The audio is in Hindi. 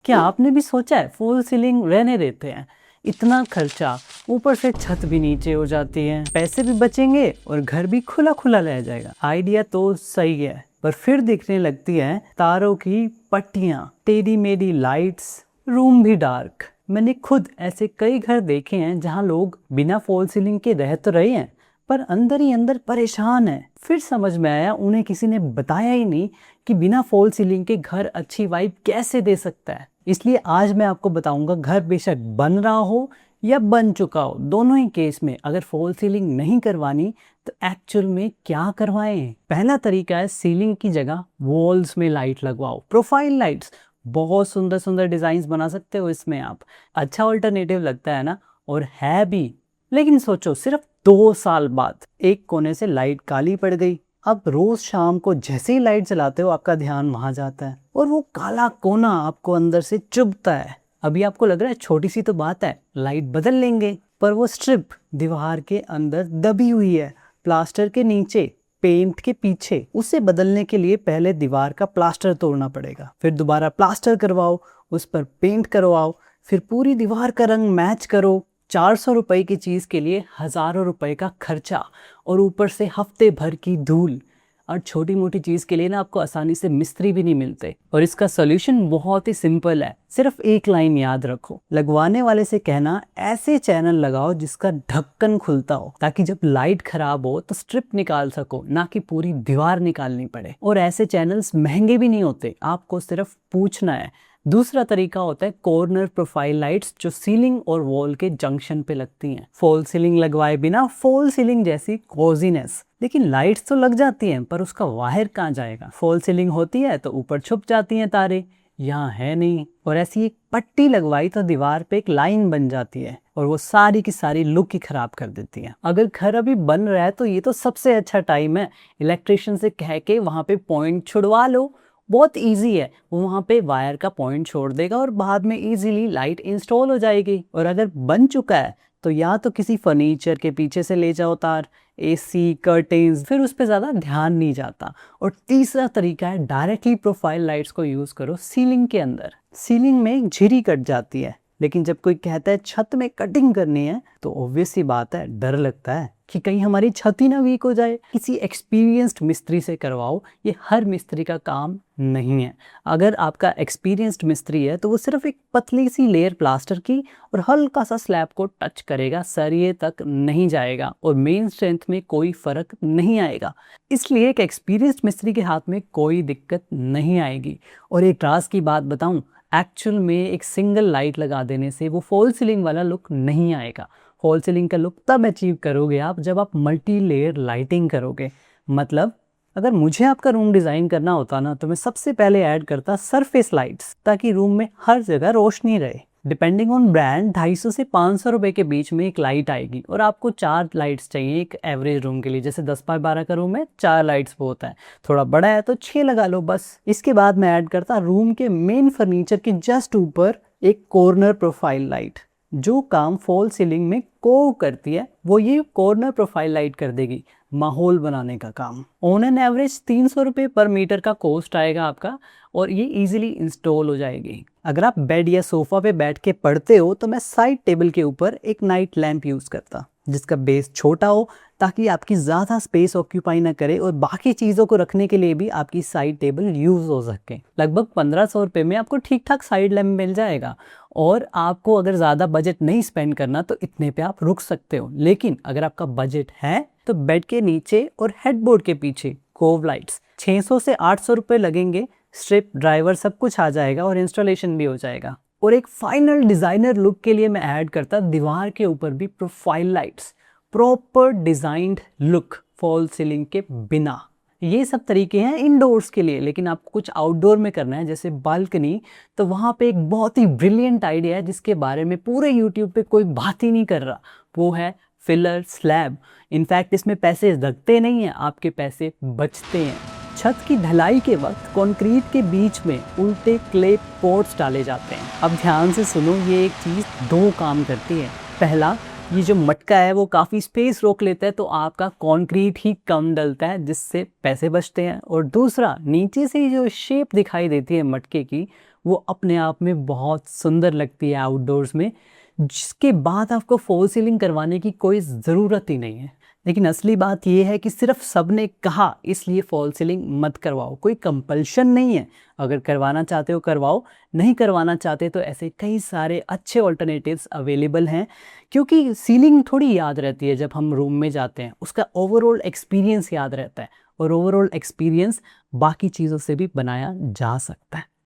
क्या आपने भी सोचा है फॉल सीलिंग रहने देते हैं? इतना खर्चा, ऊपर से छत भी नीचे हो जाती है, पैसे भी बचेंगे और घर भी खुला खुला रह जाएगा। आइडिया तो सही है, पर फिर दिखने लगती है तारों की पट्टियां, टेढ़ी मेढ़ी लाइट्स, रूम भी डार्क। मैंने खुद ऐसे कई घर देखे हैं जहां लोग बिना फॉल सीलिंग के रह तो रहे हैं, पर अंदर ही अंदर परेशान है। फिर समझ में आया उन्हें किसी ने बताया ही नहीं कि बिना फॉल सीलिंग के घर अच्छी वाइब कैसे दे सकता है। इसलिए आज मैं आपको बताऊंगा, घर बेशक बन रहा हो या बन चुका हो, दोनों ही केस में अगर फॉल सीलिंग नहीं करवानी तो एक्चुअल में क्या करवाएं। पहला तरीका है सीलिंग की जगह वॉल्स में लाइट लगवाओ, प्रोफाइल लाइट्स। बहुत सुंदर सुंदर डिजाइन बना सकते हो इसमें आप। अच्छा ऑल्टरनेटिव लगता है ना, और है भी। लेकिन सोचो, सिर्फ 2 साल बाद एक कोने से लाइट काली पड़ गई। अब रोज शाम को जैसे ही लाइट जलाते हो आपका ध्यान वहां जाता है और वो काला कोना आपको अंदर से चुभता है। अभी आपको लग रहा है छोटी सी तो बात है, लाइट बदल लेंगे, पर वो स्ट्रिप दीवार के अंदर दबी हुई है, प्लास्टर के नीचे, पेंट के पीछे। उसे बदलने के लिए पहले दीवार का प्लास्टर तोड़ना पड़ेगा, फिर दोबारा प्लास्टर करवाओ, उस पर पेंट करवाओ, फिर पूरी दीवार का रंग मैच करो। 400 रुपए की चीज़ के लिए हज़ारों रुपए का खर्चा, और ऊपर से हफ्ते भर की धूल। और छोटी मोटी चीज़ के लिए ना आपको आसानी से मिस्त्री भी नहीं मिलते। और इसका सॉल्यूशन बहुत ही सिंपल है, सिर्फ एक लाइन याद रखो। लगवाने वाले से कहना ऐसे चैनल लगाओ जिसका ढक्कन खुलता हो, ताकि जब लाइट खराब हो तो स्ट्रिप निकाल सको, ना कि पूरी दीवार निकालनी पड़े। और ऐसे चैनल्स महंगे भी नहीं होते, आपको सिर्फ पूछना है। दूसरा तरीका होता है कॉर्नर प्रोफाइल लाइट्स, जो सीलिंग और वॉल के जंक्शन पे लगती हैं। फॉल सीलिंग लगवाए बिना फॉल सीलिंग जैसी कोजीनेस। लेकिन लाइट्स तो लग जाती हैं, पर उसका वायर कहाँ जाएगा? फॉल सीलिंग होती है तो ऊपर छुप जाती हैं तारे, यहाँ है नहीं। और ऐसी एक पट्टी लगवाई तो दीवार पे एक लाइन बन जाती है, और वो सारी की सारी लुक ही खराब कर देती है। अगर घर अभी बन रहा है तो ये तो सबसे अच्छा टाइम है, इलेक्ट्रिशियन से कह के वहाँ पे पॉइंट छुड़वा लो। बहुत इजी है, वो वहाँ पे वायर का पॉइंट छोड़ देगा और बाद में इजीली लाइट इंस्टॉल हो जाएगी। और अगर बन चुका है तो या तो किसी फर्नीचर के पीछे से ले जाओ तार, एसी, कर्टेन्स, फिर उस पर ज़्यादा ध्यान नहीं जाता। और तीसरा तरीका है डायरेक्टली प्रोफाइल लाइट्स को यूज़ करो सीलिंग के अंदर। सीलिंग में एक झिरी कट जाती है, लेकिन जब कोई कहता है छत में कटिंग करनी है तो ऑब्वियस सी बात है, डर लगता है कि कहीं हमारी छत ही ना वीक हो जाए। किसी एक्सपीरियंस्ड मिस्त्री से करवाओ, ये हर मिस्त्री का काम नहीं है। अगर आपका एक्सपीरियंस्ड मिस्त्री है तो वो सिर्फ एक पतली सी लेयर प्लास्टर की और हल्का सा स्लैब को टच करेगा, सरिये तक नहीं जाएगा और मेन स्ट्रेंथ में कोई फर्क नहीं आएगा। इसलिए एक एक्सपीरियंस्ड मिस्त्री के हाथ में कोई दिक्कत नहीं आएगी। और एक राज की बात बताऊं, एक्चुअल में एक सिंगल लाइट लगा देने से वो फॉल सीलिंग वाला लुक नहीं आएगा। फॉल सीलिंग का लुक तब अचीव करोगे आप जब आप मल्टी लेयर लाइटिंग करोगे। मतलब अगर मुझे आपका रूम डिज़ाइन करना होता ना, तो मैं सबसे पहले ऐड करता सरफेस लाइट्स, ताकि रूम में हर जगह रोशनी रहे। डिपेंडिंग ऑन ब्रांड 250 से 500 रुपए के बीच में एक लाइट आएगी, और आपको 4 लाइट्स चाहिए एक एवरेज रूम के लिए। जैसे 10x12 का रूम है, 4 लाइट्स बहुत है। थोड़ा बड़ा है तो 6 लगा लो बस। इसके बाद मैं ऐड करता रूम के मेन फर्नीचर के जस्ट ऊपर एक कॉर्नर प्रोफाइल लाइट। जो काम फॉल सीलिंग में को करती है वो ये कॉर्नर प्रोफाइल लाइट कर देगी, माहौल बनाने का काम। ऑन एन एवरेज 300 रुपये पर मीटर का कॉस्ट आएगा आपका, और ये इजीली इंस्टॉल हो जाएगी। अगर आप बेड या सोफा पे बैठ के पढ़ते हो तो मैं साइड टेबल के ऊपर एक नाइट लैंप यूज़ करता, जिसका बेस छोटा हो ताकि आपकी ज़्यादा स्पेस ऑक्यूपाई ना करे, और बाकी चीज़ों को रखने के लिए भी आपकी साइड टेबल यूज़ हो सके। लगभग 1500 रुपये में आपको ठीक ठाक साइड लैंप मिल जाएगा। और आपको अगर ज़्यादा बजट नहीं स्पेंड करना तो इतने पे आप रुक सकते हो। लेकिन अगर आपका बजट है तो बेड के नीचे और हेडबोर्ड के पीछे कोव लाइट्स 600 से 800 रुपये लगेंगे। स्ट्रिप, ड्राइवर सब कुछ आ जाएगा और इंस्टॉलेशन भी हो जाएगा। और एक फाइनल डिज़ाइनर लुक के लिए मैं ऐड करता दीवार के ऊपर भी profile lights, proper designed look fall ceiling के बिना। ये सब तरीके हैं इंडोर्स के लिए, लेकिन आपको कुछ आउटडोर में करना है जैसे बालकनी, तो वहाँ पे एक बहुत ही ब्रिलियंट आइडिया है जिसके बारे में पूरे यूट्यूब पे कोई बात ही नहीं कर रहा। वो है फिलर स्लैब। इनफैक्ट इसमें पैसे लगते नहीं हैं, आपके पैसे बचते हैं। छत की ढलाई के वक्त कंक्रीट के बीच में उल्टे क्ले पॉट्स डाले जाते हैं। अब ध्यान से सुनो, ये एक चीज़ 2 काम करती है। पहला, ये जो मटका है वो काफ़ी स्पेस रोक लेता है, तो आपका कंक्रीट ही कम डलता है जिससे पैसे बचते हैं। और दूसरा, नीचे से जो शेप दिखाई देती है मटके की, वो अपने आप में बहुत सुंदर लगती है आउटडोर्स में, जिसके बाद आपको फॉल सीलिंग करवाने की कोई ज़रूरत ही नहीं है। लेकिन असली बात ये है कि सिर्फ सबने कहा इसलिए फॉल सीलिंग मत करवाओ, कोई कंपल्शन नहीं है। अगर करवाना चाहते हो करवाओ, नहीं करवाना चाहते तो ऐसे कई सारे अच्छे ऑल्टरनेटिव्स अवेलेबल हैं, क्योंकि सीलिंग थोड़ी याद रहती है जब हम रूम में जाते हैं, उसका ओवरऑल एक्सपीरियंस याद रहता है, और ओवरऑल एक्सपीरियंस बाकी चीज़ों से भी बनाया जा सकता है।